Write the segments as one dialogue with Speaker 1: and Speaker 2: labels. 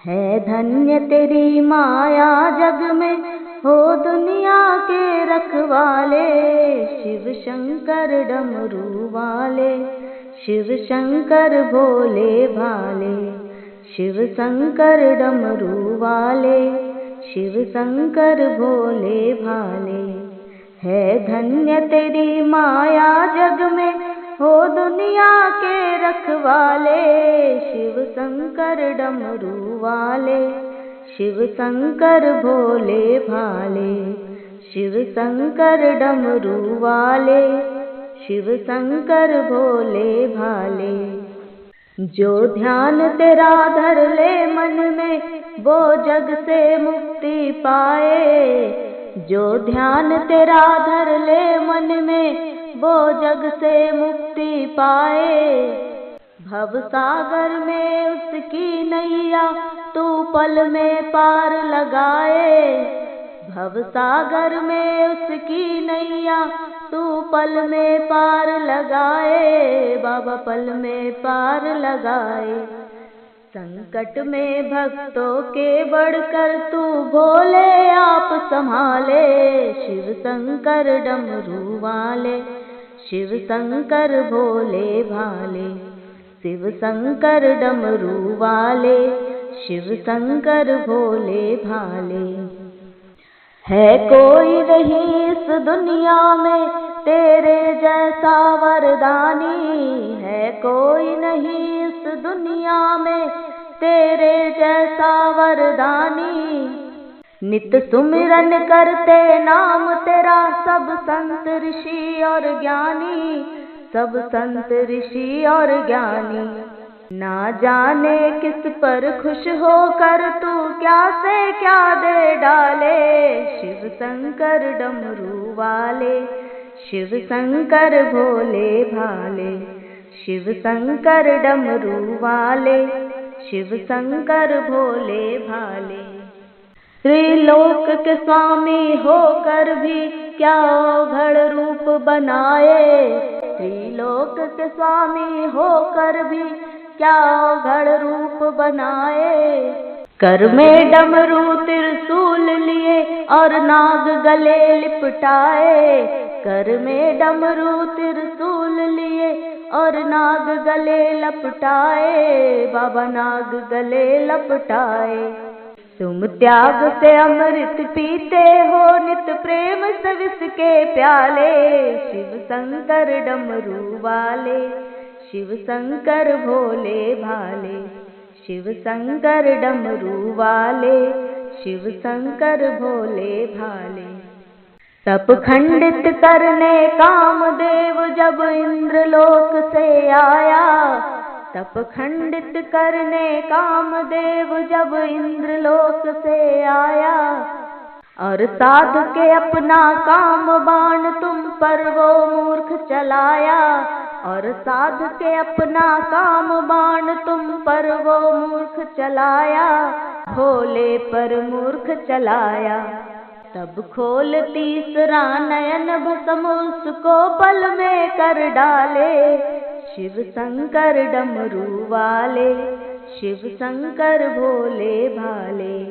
Speaker 1: है धन्य तेरी माया जग में, हो दुनिया के रखवाले। शिव शंकर डमरू वाले, शिव शंकर भोले भाले। शिव शंकर डमरू वाले, शिव शंकर भोले भाले। है धन्य तेरी माया जग में, हो दुनिया के रखवाले। शिव शंकर डमरू वाले, शिव शंकर भोले भाले। शिव शंकर डमरू वाले, शिव शंकर भोले भाले। जो ध्यान तेरा धर ले मन में, वो जग से मुक्ति पाए। जो ध्यान तेरा धर ले मन में, वो जग से मुक्ति पाए। भव सागर में उसकी नैया, तू पल में पार लगाए। भव सागर में उसकी नैया, तू पल में पार लगाए। बाबा पल में पार लगाए। संकट में भक्तों के बढ़कर तू भोले आप संभाले। शिव शंकर डमरू वाले, शिव शंकर भोले भाले। शिव शंकर डमरू वाले, शिव शंकर भोले भाले। है कोई नहीं इस दुनिया में तेरे जैसा वरदानी। है कोई नहीं इस दुनिया में तेरे जैसा वरदानी। नित सुमिरन करते नाम तेरा सब संत ऋषि और ज्ञानी। सब संत ऋषि और ज्ञानी। ना जाने किस पर खुश होकर तू क्या से क्या दे डाले। शिव शंकर डमरू वाले, शिव शंकर भोले भाले। शिव शंकर डमरू वाले, शिव शंकर भोले भाले। त्रिलोक के स्वामी होकर भी क्या अवघड़ रूप बनाए। त्रिलोक के स्वामी होकर भी क्या अवघड़ रूप बनाए। कर में डमरू त्रिशूल लिए और नाग गले लिपटाए। कर में डमरू त्रिशूल लिए और नाग गले लपटाए। बाबा नाग गले लपटाए। तुम त्याग से अमृत पीते हो, नित प्रेम से विष के प्याले। शिव शंकर डमरू वाले, शिव शंकर भोले भाले। शिव शंकर डमरू वाले, शिव शंकर भोले भाले। तप खंडित करने कामदेव जब इंद्रलोक से आया। तप खंडित करने कामदेव जब इंद्रलोक से आया। और साध के अपना काम बाण तुम पर वो मूर्ख चलाया। और साध के अपना काम बाण तुम पर वो मूर्ख चलाया। भोले पर मूर्ख चलाया। तब खोल तीसरा नयन भस्म उसको पल में कर डाले। शिव शंकर डमरू वाले, शिव शंकर भोले भाले।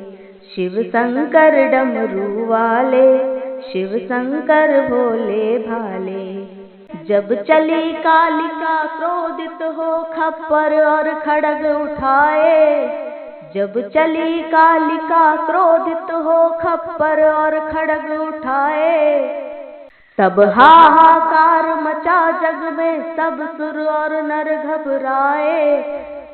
Speaker 1: शिव शंकर डमरू वाले, शिव शंकर भोले भाले। जब चली कालिका क्रोधित हो खप्पर और खड्ग उठाए। जब चली कालिका क्रोधित हो खप्पर और खड्ग उठाए। तब हाहाकार मचा जग में सब सुर और नर घबराए।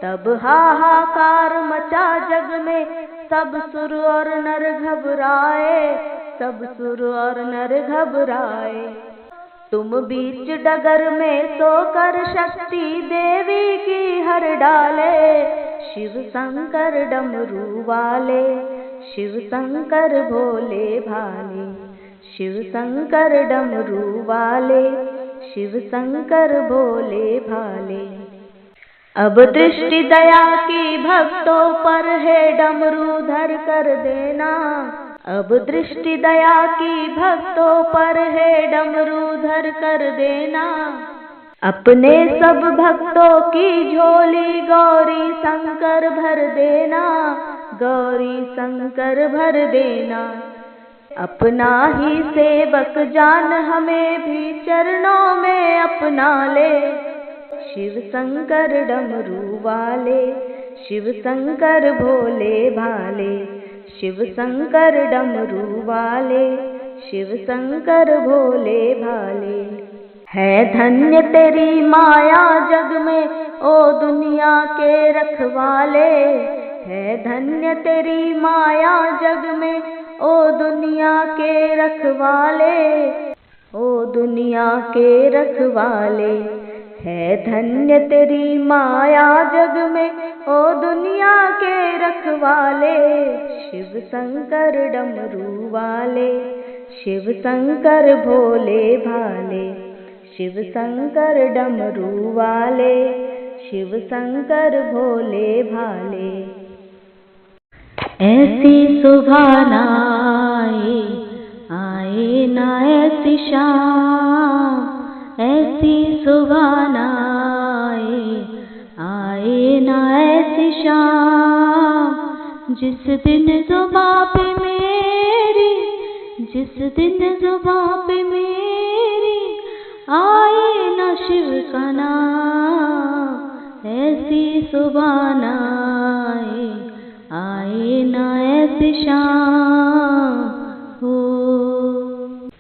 Speaker 1: तब हाहाकार मचा जग में सब सुर और नर घबराए। सब सुर और नर घबराए। तुम बीच डगर में सोकर शक्ति देवी की हर डाले। शिव शंकर डमरू वाले, शिव शंकर भोले भाले। शिव शंकर डमरू वाले, शिव शंकर भोले भाले। अब दृष्टि दया की भक्तों पर है डमरू धर कर देना। अब दृष्टि दया की भक्तों पर है डमरू धर कर देना। अपने सब भक्तों की झोली गौरी शंकर भर देना। गौरी शंकर भर देना। अपना ही सेवक जान हमें भी चरणों में अपना ले। शिव शंकर डमरू वाले, शिव शंकर भोले भाले, शिव शंकर डमरू वाले, शिव शंकर भोले भाले। है धन्य तेरी माया जग में ओ दुनिया के रखवाले। है धन्य तेरी माया जग में ओ दुनिया के रखवाले, ओ दुनिया के रखवाले। है धन्य तेरी माया जग में ओ दुनिया के रखवाले। शिव शंकर डमरू वाले, शिव शंकर भोले भाले, शिव शंकर डमरू वाले, शिव शंकर भोले भाले। ऐसी सुबह आए, आए ना ऐसी शाम, ऐसी सुबह आए, आए ना ऐसी शाम। जिस दिन जुबां पे मेरी, जिस दिन जुबां पे मेरी आए ना शिव का नाम। ऐसी सुबह आए, आए ना ऐसी शाम हो।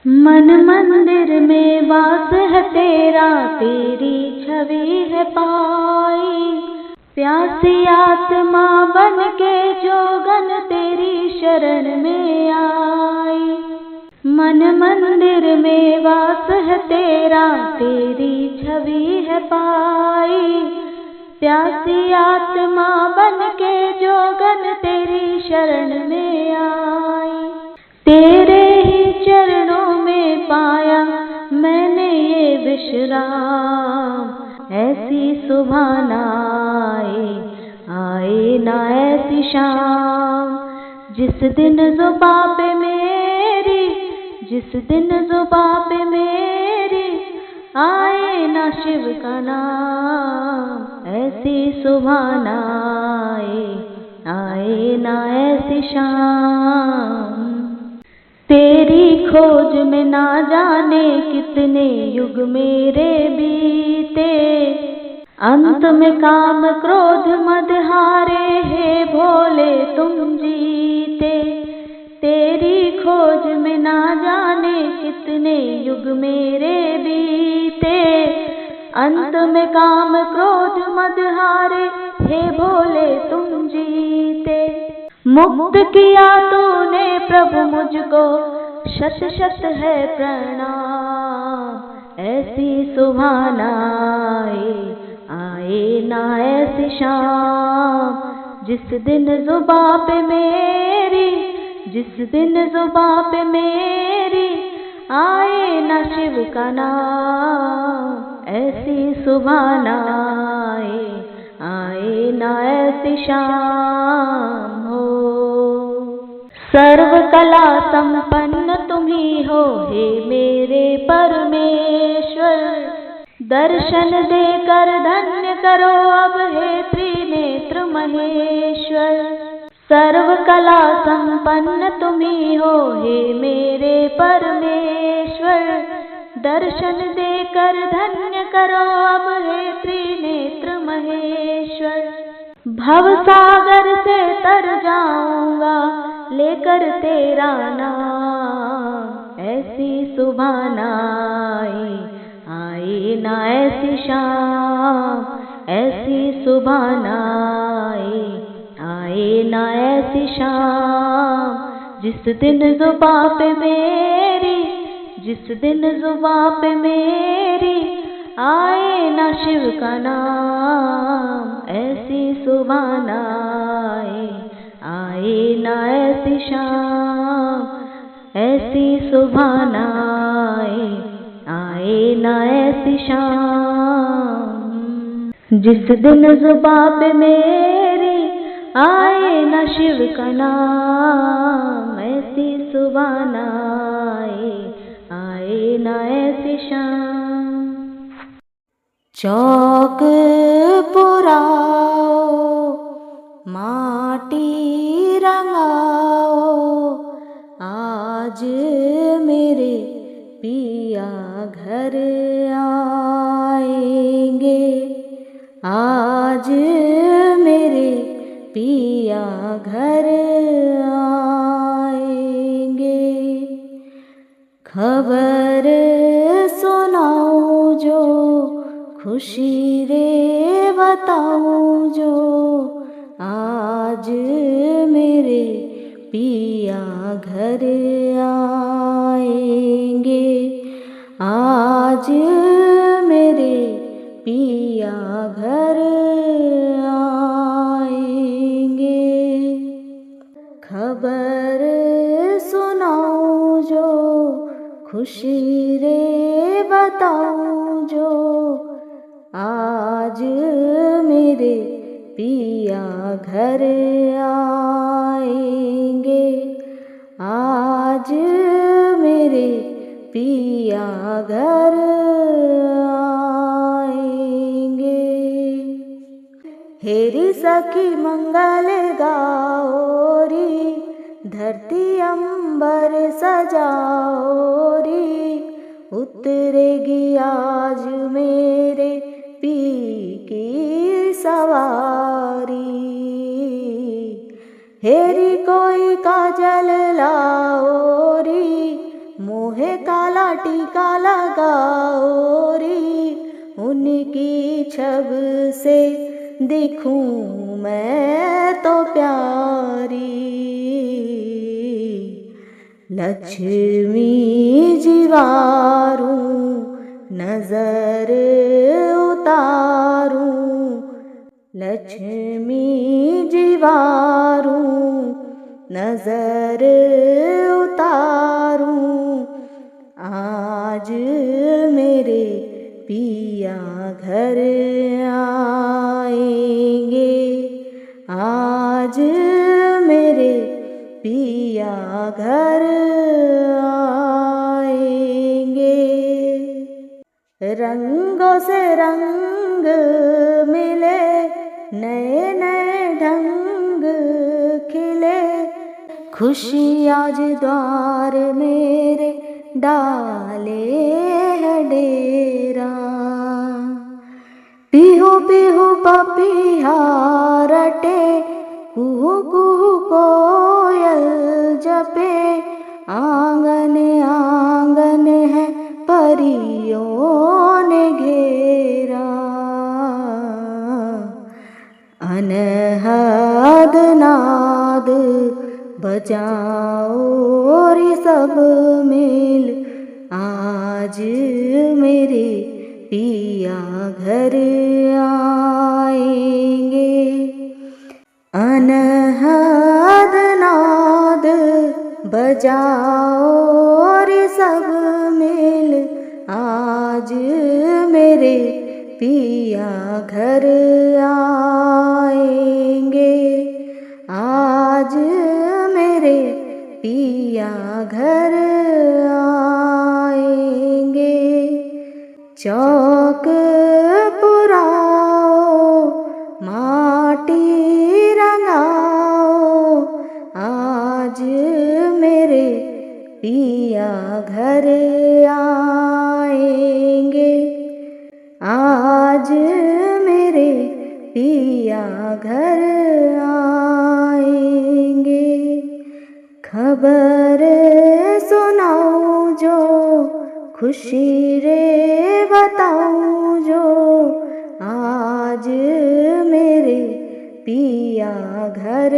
Speaker 1: मन मंदिर में वास है तेरा, तेरी छवि है पाई। प्यासी आत्मा बन के जोगन तेरी शरण में आई। मन मंदिर में वास है तेरा, तेरी छवि है पाई। प्यासी आत्मा बन के जोगन तेरी शरण में आई। तेरे ही चरणों में पाया मैंने ये विश्राम। ऐसी सुबह आए, आए ना ऐसी शाम। जिस दिन जुबां पे मेरी, जिस दिन जुबां पे मेरी आए ना शिव का नाम। ऐसी सुबह आए, आए ना ऐसी शाम। तेरी खोज में ना जाने कितने युग मेरे बीते। अंत में काम क्रोध मद हारे, हे भोले तुम जीते। तेरी खोज में ना जाने कितने युग मेरे बीते। अंत में काम क्रोध मद हारे, हे भोले तुम जीते। मुक्त किया तूने प्रभु मुझको, शत शत है प्रणाम। ऐसी सुबह आए, आए ना ऐसी शाम। जिस दिन जुबां पे मेरी, जिस दिन जुबां पे मेरी आए ना शिव का नाम। ऐसी सुबह आए, आए ना ऐसी शाम हो। सर्व कला संपन्न तुम ही हो हे मेरे परमेश्वर। दर्शन देकर धन्य करो अब हे त्रिनेत्र महेश्वर। सर्व कला संपन्न तुम ही हो हे मेरे परमेश्वर। दर्शन देकर धन्य करो अब हे त्रिनेत्र महेश्वर। भव सागर से तर जाऊंगा लेकर तेरा नाम। ऐसी सुबह आए, आए ना ऐसी शाम। ऐसी सुबह आए, आए ना ऐसी शाम। जिस दिन जुबां पे मेरी, जिस दिन जुबां पे मेरी आए ना शिव का नाम। ऐसी सुबह आए, आए ना ऐसी शाम। ऐसी सुबह आए, आए ना ऐसी शाम। जिस दिन जुबां पे मेरी आए ना शिव का नाम। ऐसी सुबह आए, आए ना ऐसी शाम। चौक पुराओ माटी आज मेरे पिया घर आएंगे, आज मेरे पिया घर आएंगे। खबर सुनाऊं जो खुशी रे बताऊं जो, आज मेरे पिया घर आएंगे, आज मेरे पिया घर आएंगे। खबर सुनाऊं जो खुशी रे बताऊं जो, आज मेरे पिया घर आएंगे, आज मेरे पिया घर आएंगे। हेरी सखी मंगल गाओरी, धरती अंबर सजाओरी, उतरेगी आज मेरे पी की सवारी। हेरी कोई काजल लाओरी, मुँहे काला टीका लगाओरी, उनकी छब से दिखूं मैं तो प्यारी। लक्ष्मी जीवारूं नजर उतारूं, लक्ष्मी जीवारूं नजर उतारूं, आज मेरे पिया घर आएंगे, आज मेरे पिया घर आएंगे। रंगों से रंग मिले, नए नए ढंग खिले, खुशी आज द्वार मेरे डाले है डेरा। पीहू पीहू पपीहा रटे, कुहू कुहू कोयल जपे, आंगन आंगन है परियों ने घेरा। अनहद नाद बजाओ रे सब मिल, आज मेरे पिया घर आएंगे। अनहद नाद बजाओ रे सब मिल, आज मेरे पिया घर आएंगे, आज मेरे पिया घर आएंगे। चौक पुराओ माटी रंगाओ, आज मेरे पिया घर आएंगे, आज मेरे पिया घर आएंगे। खबर सुनाऊं जो खुशी रे बताऊं जो, आज मेरे पिया घर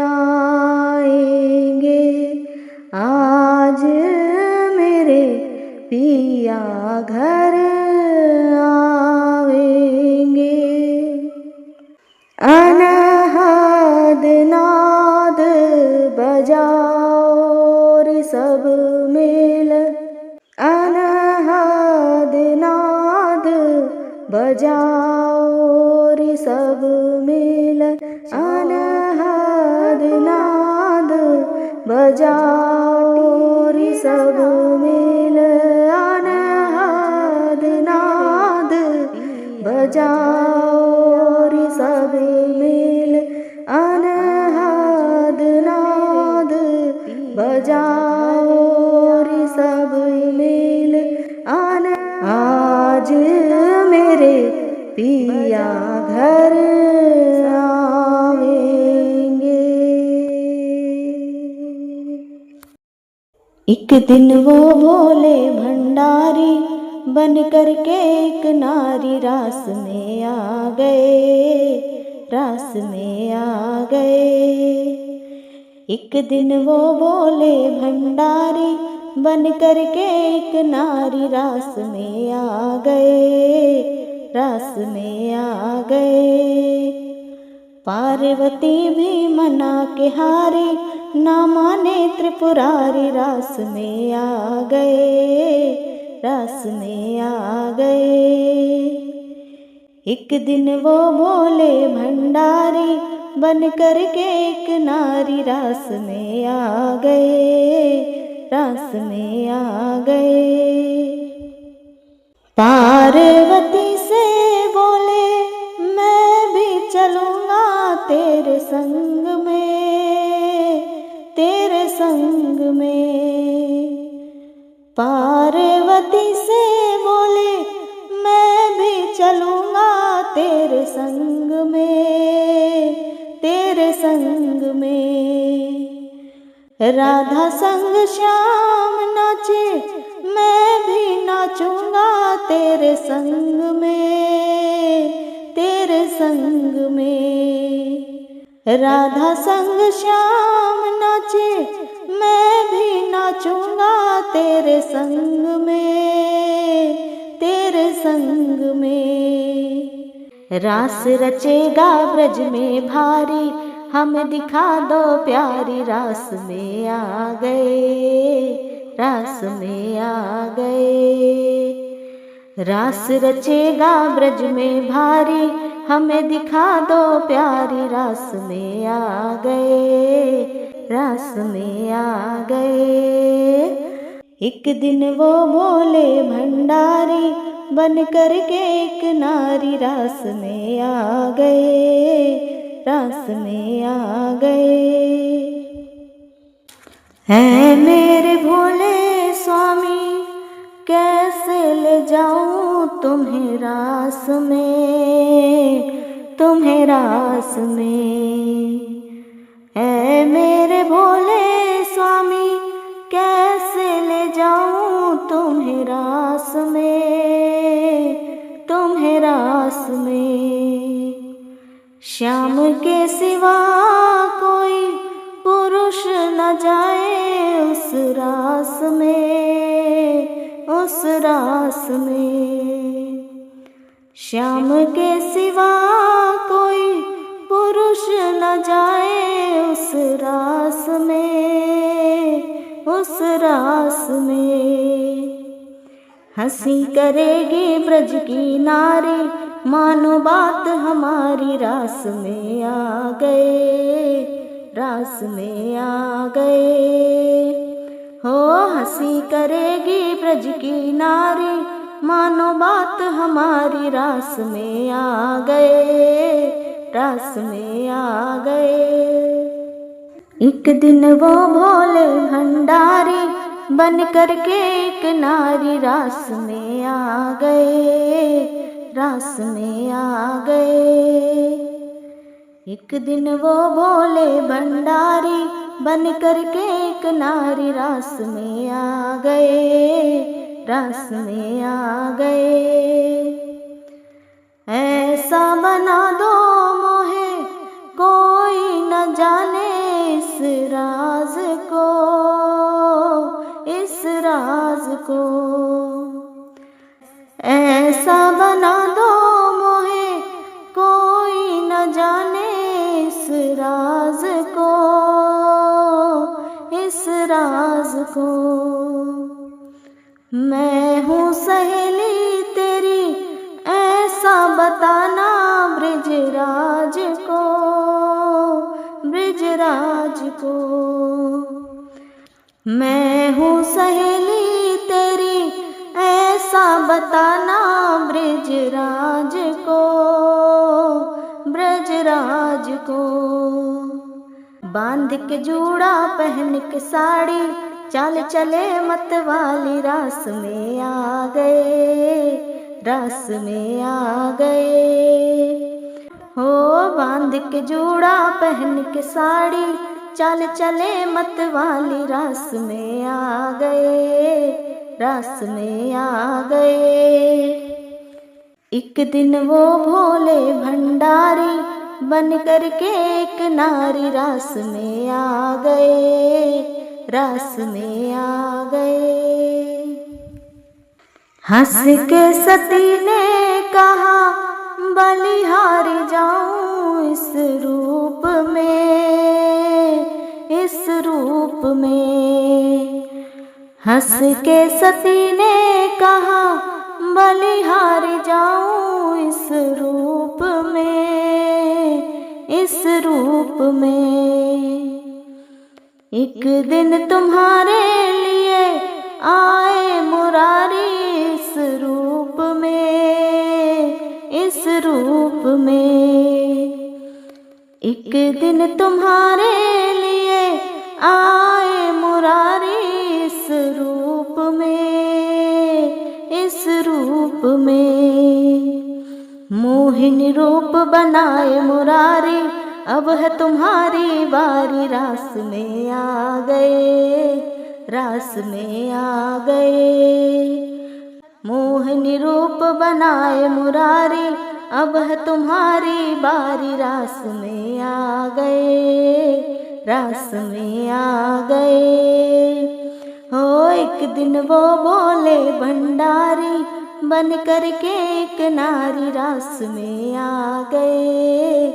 Speaker 1: आएंगे, आज मेरे पिया घर आएंगे। अनहद नाद बजाओ रे सब मिल, अनहद नाद बजाओ रे सब मिल, अनहद नाद बजाओ रे सब मिल, अनहद नाद बजाओ रे सब मिल, अनहद नाद बजाओ एक दिन वो भोले भंडारी बन करके एक नारी रास में आ गए, रास में आ गए। एक दिन वो भोले भंडारी बन करके एक नारी रास में आ गए, रास में आ गए। पार्वती भी मना के हारी, ना माने त्रिपुरारी रास में आ गए, रास में आ गए। एक दिन वो भोले भंडारी बन करके एक नारी रास में आ गए, रास में आ गए। पार्वती से बोले मैं भी चलूँगा तेरे संग में, तेरे संग में। पार्वती से बोले मैं भी चलूँगा तेरे संग में, तेरे संग में। राधा संग श्याम नाचे मैं भी नाचूँगा तेरे संग में, तेरे संग में। राधा संग श्याम नाचे मैं भी नाचूँगा तेरे संग में, तेरे संग में। रास रचेगा ब्रज में भारी, हमें दिखा दो प्यारी रास में आ गए, रास में आ गए। रास रचेगा ब्रज में भारी, हमें दिखा दो प्यारी रास में आ गए, रास में आ गए। एक दिन वो भोले भंडारी बन करके एक नारी रास में आ गए, रास में आ गए। है मेरे भोले स्वामी कैसे ले जाऊं तुम्हें रास में, तुम्हें रास में। है मेरे भोले स्वामी कैसे ले जाऊं तुम्हें रास में, तुम्हें रास में। श्याम के सिवा कोई पुरुष न जाए उस रास में, उस रास में। श्याम के सिवा कोई पुरुष न जाए उस रास में, उस रास में। हंसी करेगी ब्रज की नारी, मानो बात हमारी रास में आ गए, रास में आ गए। हो हंसी करेगी ब्रज की नारी, मानो बात हमारी रास में आ गए, रास में आ गए। एक दिन वो भोले भंडारी बन करके एक नारी रास में आ गए, रास में आ गए। एक दिन वो भोले भंडारी बन करके एक नारी रास में आ गए, रास में आ गए। ऐसा बना दो मोहे कोई न जाने इस राज को, इस राज को। ऐसा बना दो मोहे कोई न जाने इस राज को, इस राज को। मैं हूँ सहेली तेरी ऐसा बताना ब्रिजराज को, ब्रिजराज को। मैं हूँ सहेली तेरी ऐसा बताना ब्रिजराज को, ब्रजराज को। बांध के जूड़ा पहन के साड़ी, चाल चले मतवाली रास में आ गए, रास में आ गए। हो बांध के जूड़ा पहन के साड़ी, चाल चले मतवाली रास में आ गए, रास में आ गए। एक दिन वो भोले भंडारी बन कर के एक नारी रास में आ गए, रास में आ गए। हंस के सती ने कहा बलिहारी जाऊं इस रूप में, इस रूप में। हंस के सती ने कहा बलिहारी जाऊं इस रूप में, इस रूप में। एक दिन तुम्हारे लिए आए मुरारी इस रूप में, इस रूप में। एक दिन तुम्हारे लिए आए मुरारी इस रूप में, इस रूप में। मोहिनी रूप बनाए मुरारी, अब है तुम्हारी बारी, रास में आ गए, रास में आ गए। मोहिनी रूप बनाए मुरारी, अब है तुम्हारी बारी, रास में आ गए, रास में आ गए। हो एक दिन वो भोले भंडारी बन कर के एक नारी रास में आ गए,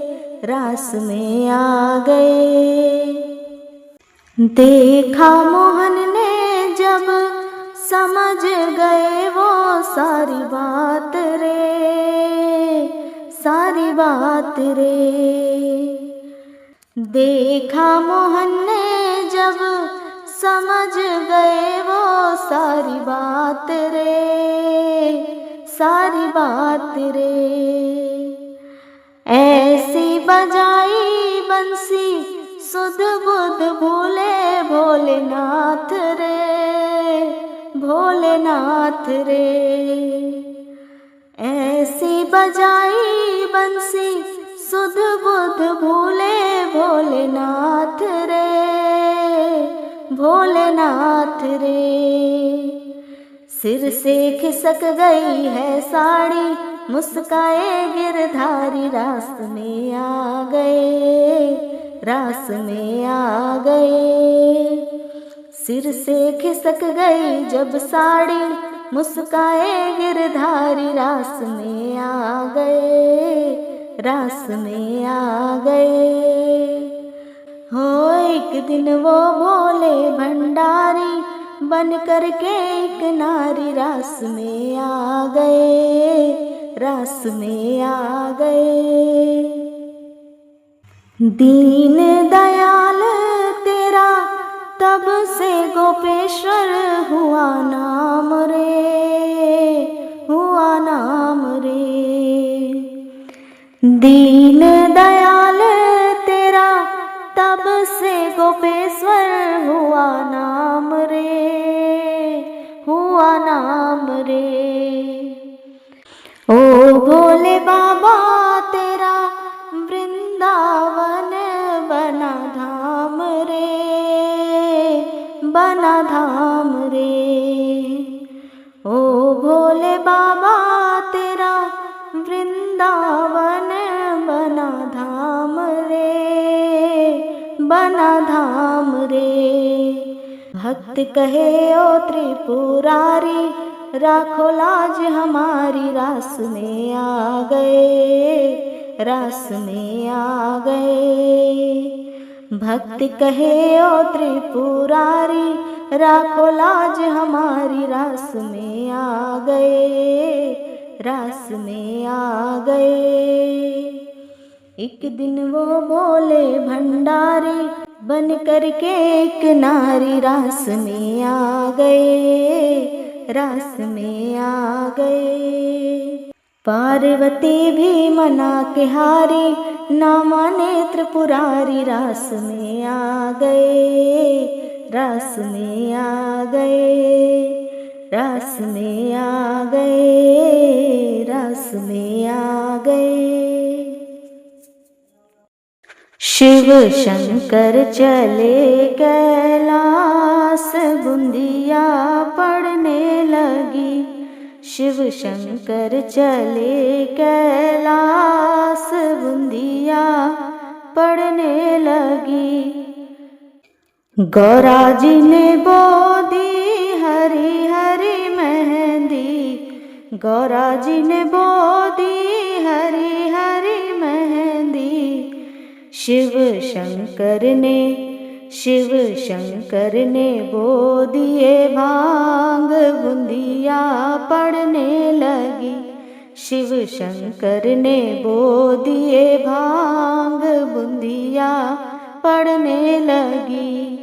Speaker 1: रास में आ गए। देखा मोहन ने जब समझ गए वो सारी बात रे, सारी बात रे। देखा मोहन ने जब समझ गए वो सारी बात रे, सारी बात रे। ऐसी बजाई बंसी सुध बुध भूले भोलेनाथ रे, भोलेनाथ रे। ऐसी बजाई बंसी सुध बुध भूले भोलेनाथ रे, भोलेनाथ रे। सिर से खिसक गई है साड़ी, मुस्काए गिरधारी, रास में आ गए, रास में आ गए। सिर से खिसक गई जब साड़ी, मुस्काए गिरधारी, रास में आ गए, रास में आ गए। हो एक दिन वो भोले भंडारी बन कर के एक नारी रास में आ गए, रास में आ गए। दीन दयाल तेरा तब से गोपेश्वर हुआ नाम रे, हुआ नाम रे। दीन दयाल तेरा तब से गोपेश्वर हुआ नाम रे, हुआ नाम रे। ओ भोले बाबा तेरा वृंदावन बना धाम रे, बना धाम रे। ओ भोले बाबा तेरा वृंदावन बना धाम रे, बना धाम रे। भक्त कहे ओ त्रिपुरारी, राखो लाज हमारी, रास में आ गए, रास में आ गए। भक्त कहे ओ त्रिपुरारी, राखो लाज हमारी, रास में आ गए, रास में आ गए। एक दिन वो भोले भंडारी बन कर के एक नारी रास में आ गए, रास में आ गए। पार्वती भी मना के हारी, ना माने त्रिपुरारी, रास में आ गए, रास में आ गए, रास में आ गए, रास में आ गए। शिव शंकर चले कैलाश, बूंदिया पड़ने लगी। शिव शंकर चले कैलाश, बूंदिया पड़ने लगी। गौरा जी ने बो दी हरी हरी मेहंदी, गौरा जी ने बो दी हरी हरी मेहंदी। शिव शंकर ने बो दिए भांग, बूंदिया पड़ने लगी। शिव शंकर ने बो दिए भांग, बूंदिया पड़ने लगी।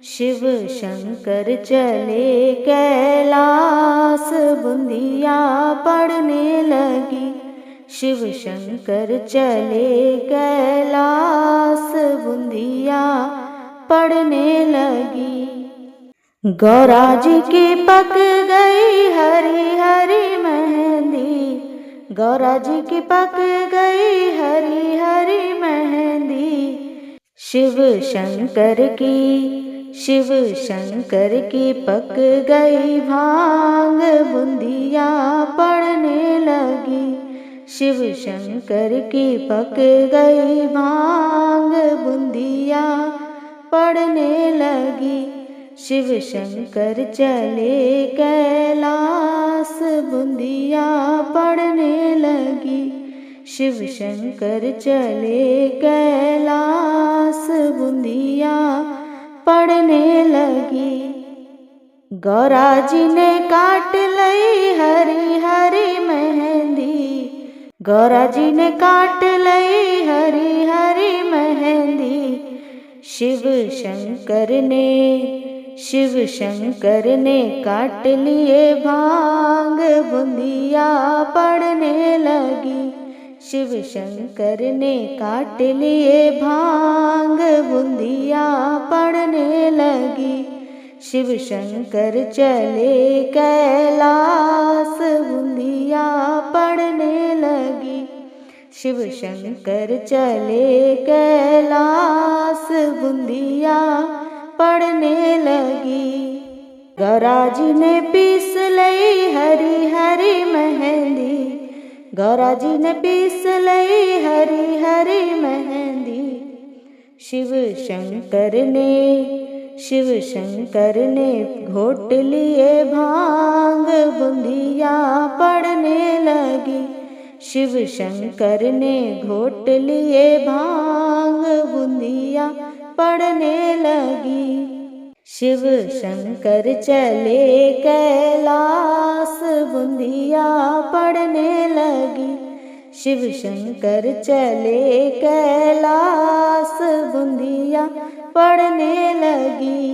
Speaker 1: शिव शंकर चले कैलाश, बूंदिया पड़ने लगी। शिव शंकर चले कैलाश, बूंदिया पड़ने लगी। गौरा जी की पक गई हरी हरी मेहंदी, गौरा जी की पक गई हरी हरी मेहंदी। शिव शंकर की पक गई भांग, बूंदिया पड़ने लगी। शिव शंकर की पक गई भांग, बूंदिया पड़ने लगी। शिव शंकर चले कैलाश, बूंदिया पड़ने लगी। शिव शंकर चले कैलाश, बूंदिया पड़ने लगी। गौरा जी ने काट लई हरी हरी मेहंदी, गौरा जी ने काट लई हरी हरी मेहंदी। शिव शंकर ने काट लिए भांग, बूंदिया पड़ने लगी। शिव शंकर ने काट लिए भांग, बूंदिया पड़ने लगी। शिव शंकर चले कैलाश, बूंदिया पड़ने लगी। शिव शंकर चले कैलाश, बूंदिया पड़ने लगी। गौरा जी ने पीस लई हरी हरी मेहंदी, गौरा जी ने पीस लई हरी हरी मेहंदी। शिव शंकर ने घोट लिए भांग, बूंदिया पड़ने लगी। शिव शंकर ने घोट लिए भांग, बूंदिया पड़ने लगी। शिव शंकर चले कैलाश, बूंदिया पड़ने लगी। शिव शंकर चले कैलाश, बूंदिया पड़ने लगी।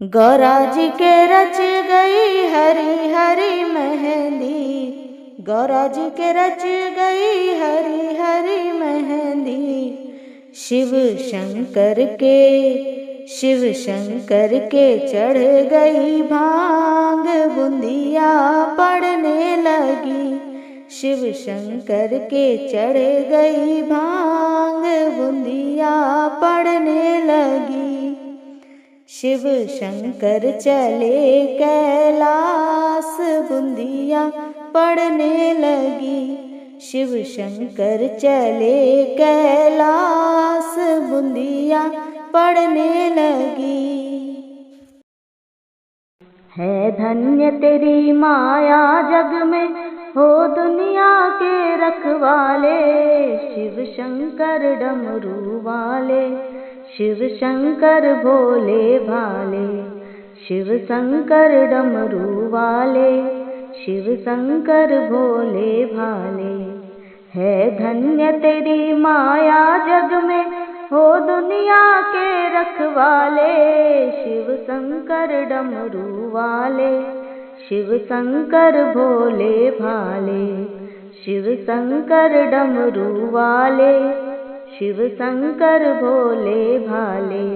Speaker 1: गौरा जी के रच गई हरी हरी मेहंदी, गौरा जी के रच गई हरी हरी मेहंदी। शिव शंकर के चढ़ गई भांग, बूंदिया पड़ने लगी। शिव शंकर के चढ़ गई भांग, बूंदिया पड़ने लगी। शिव शंकर चले कैलाश, बूंदिया पड़ने लगी। शिव शंकर चले कैलाश, बूंदिया पड़ने लगी। है धन्य तेरी माया जग में, हो दुनिया के रखवाले। शिव शंकर डमरू वाले, शिव शंकर भोले भाले। शिव शंकर डमरू वाले, शिव शंकर भोले भाले। है धन्य तेरी माया जग में, हो दुनिया के रखवाले। शिव शंकर डमरू वाले, शिव शंकर भोले भाले। शिव शंकर डमरू वाले, शिव शंकर भोले भाले।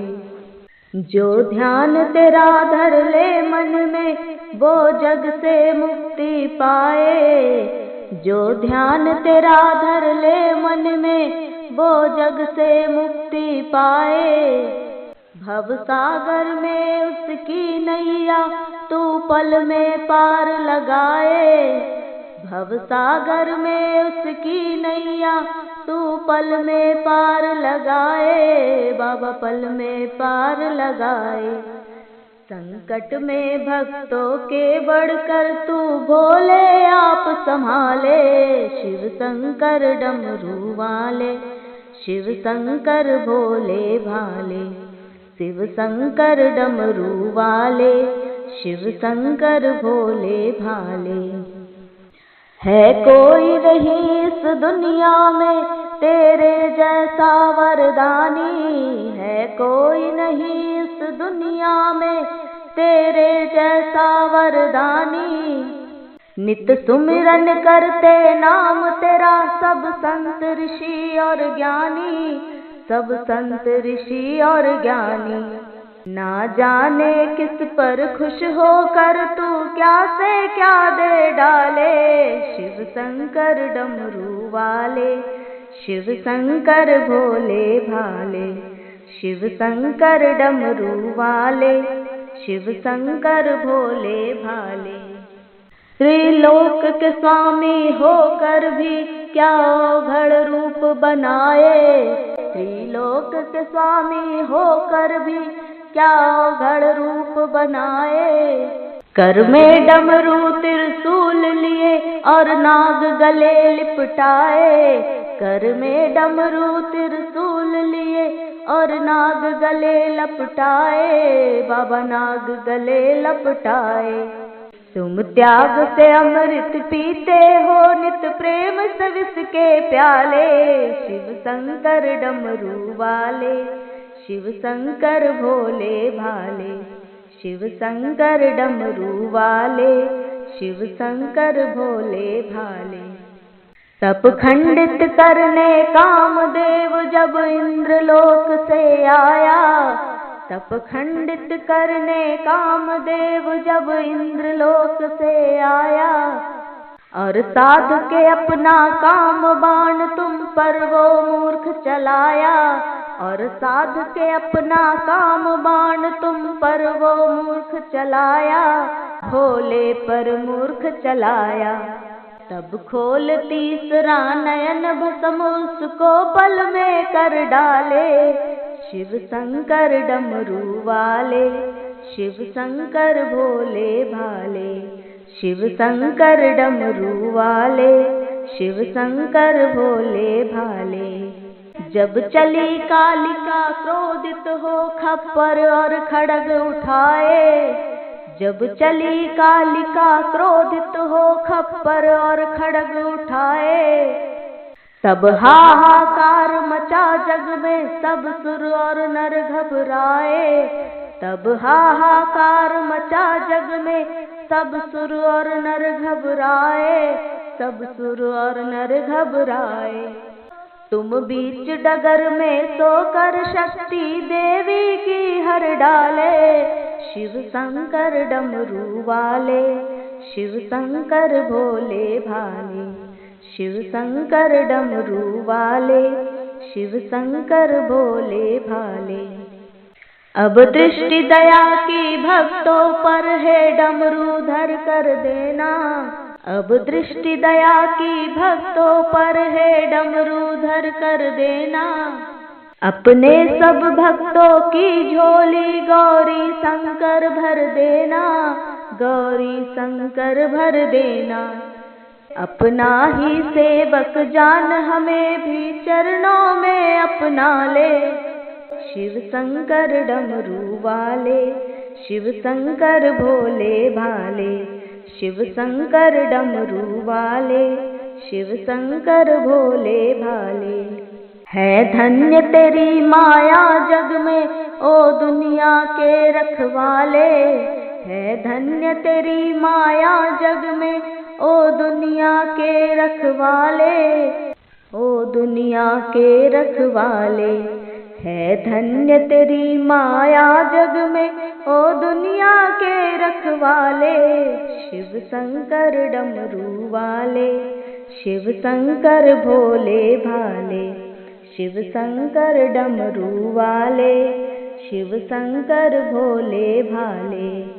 Speaker 1: जो ध्यान तेरा धर ले मन में, वो जग से मुक्ति पाए। जो ध्यान तेरा धर ले मन में, वो जग से मुक्ति पाए। भव सागर में उसकी नैया तू पल में पार लगाए। भव सागर में उसकी नैया तू पल में पार लगाए। बाबा पल में पार लगाए। संकट में भक्तों के बढ़कर तू भोले आप संभाले। शिव शंकर डमरू वाले, शिव शंकर भोले भाले। शिव शंकर डमरू वाले, शिव शंकर भोले भाले। है कोई नहीं इस दुनिया में तेरे जैसा वरदानी। है कोई नहीं इस दुनिया में तेरे जैसा वरदानी। नित सुमिरन करते नाम तेरा सब संत ऋषि और ज्ञानी। सब संत ऋषि और ज्ञानी। ना जाने किस पर खुश होकर तू क्या से क्या दे डाले। शिव शंकर डमरू वाले, शिव शंकर भोले भाले। शिव शंकर डमरू वाले, शिव शंकर भोले भाले। त्रिलोक के स्वामी होकर भी क्या अवघड़ रूप बनाए। त्रिलोक के स्वामी होकर भी क्या अवघड़ रूप बनाए। कर में डमरू त्रिशूल लिए और नाग गले लिपटाए। कर में डमरू त्रिशूल लिए और नाग गले लपटाए। बाबा नाग गले लपटाए। तुम त्याग से अमृत पीते हो नित प्रेम से विष के प्याले। शिव शंकर डमरू वाले, शिव शंकर भोले भाले। शिव शंकर डमरू वाले, शिव शंकर भोले भाले। तप खंडित करने कामदेव जब इंद्रलोक से आया। तप खंडित करने कामदेव जब इंद्रलोक से आया। और साध के अपना काम बाण तुम पर वो मूर्ख चलाया। और साध के अपना काम बाण तुम पर वो मूर्ख चलाया। भोले पर मूर्ख चलाया। तब खोल तीसरा नयन भस्म उसको पल में कर डाले। शिव शंकर डमरू वाले, शिव शंकर भोले भाले। शिव शंकर डमरू वाले, शिव शंकर भोले भाले। जब चली कालिका क्रोधित हो खप्पर और खड्ग उठाए। जब चली कालिका क्रोधित हो खप्पर और खड्ग उठाए। तब हाहाकार मचा जग में सब सुर और नर घबराए। तब हाहाकार मचा जग में सब सुर और नर घबराए। सब सुर और नर घबराए। तुम बीच डगर में सोकर शक्ति देवी की हर डाले। शिव शंकर डमरू वाले, शिव शंकर भोले भाले। शिव शंकर डमरू वाले, शिव शंकर भोले भाले। अब दृष्टि दया की भक्तों पर है डमरू धर कर देना। अब दृष्टि दया की भक्तों पर है डमरू धर कर देना। अपने सब भक्तों की झोली गौरी शंकर भर देना। गौरी शंकर भर देना। अपना ही सेवक जान हमें भी चरणों में अपना ले। शिव शंकर डमरू वाले, शिव शंकर भोले भाले। शिव शंकर डमरू वाले, शिव शंकर भोले भाले। है धन्य तेरी माया जग में ओ दुनिया के रखवाले। है धन्य तेरी माया जग में ओ दुनिया के रखवाले। ओ दुनिया के रखवाले। है धन्य तेरी माया जग में ओ दुनिया के रखवाले। शिव शंकर डमरू वाले, शिव शंकर भोले भाले। शिव शंकर डमरू वाले, शिव शंकर भोले भाले।